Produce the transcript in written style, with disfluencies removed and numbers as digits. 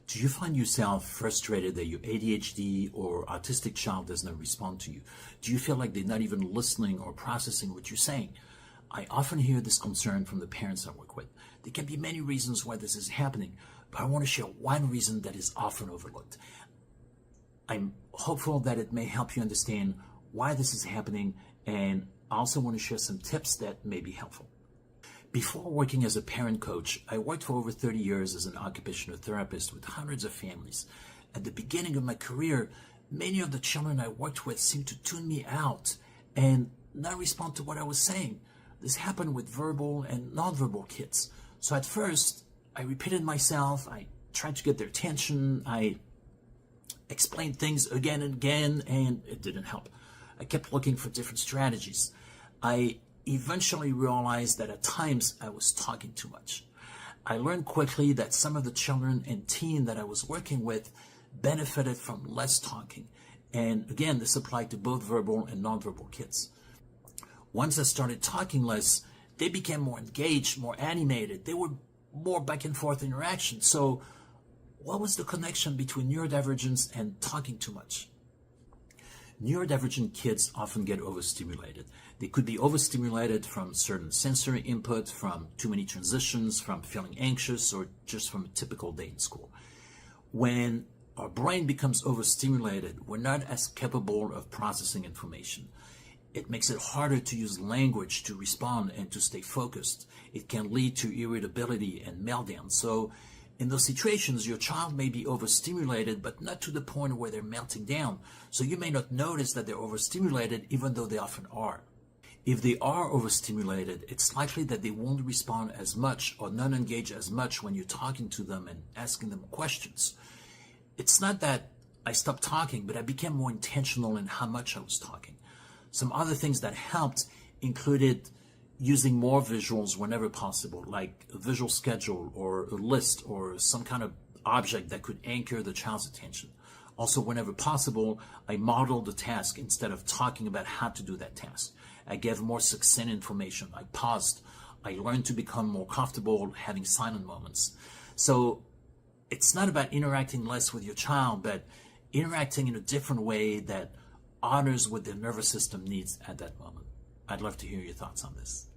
Do you find yourself frustrated that your ADHD or autistic child does not respond to you? Do you feel like they're not even listening or processing what you're saying? I often hear this concern from the parents I work with. There can be many reasons why this is happening, but I want to share one reason that is often overlooked. I'm hopeful that it may help you understand why this is happening, and I also want to share some tips that may be helpful. Before working as a parent coach, I worked for over 30 years as an occupational therapist with hundreds of families. At the beginning of my career, many of the children I worked with seemed to tune me out and not respond to what I was saying. This happened with verbal and nonverbal kids. So at first, I repeated myself, I tried to get their attention, I explained things again and again, and it didn't help. I kept looking for different strategies. I eventually realized that at times I was talking too much. I learned quickly that some of the children and teen that I was working with benefited from less talking. And again, this applied to both verbal and nonverbal kids. Once I started talking less, they became more engaged, more animated. They were more back and forth interaction. So what was the connection between neurodivergence and talking too much? Neurodivergent kids often get overstimulated. They could be overstimulated from certain sensory input, from too many transitions, from feeling anxious, or just from a typical day in school. When our brain becomes overstimulated, we're not as capable of processing information. It makes it harder to use language to respond and to stay focused. It can lead to irritability and meltdown. So in those situations, your child may be overstimulated, but not to the point where they're melting down. So you may not notice that they're overstimulated, even though they often are. If they are overstimulated, it's likely that they won't respond as much or not engage as much when you're talking to them and asking them questions. It's not that I stopped talking, but I became more intentional in how much I was talking. Some other things that helped included using more visuals whenever possible, like a visual schedule or a list or some kind of object that could anchor the child's attention. Also, whenever possible, I modeled the task instead of talking about how to do that task. I gave more succinct information. I paused. I learned to become more comfortable having silent moments. So it's not about interacting less with your child, but interacting in a different way that honors what their nervous system needs at that moment. I'd love to hear your thoughts on this.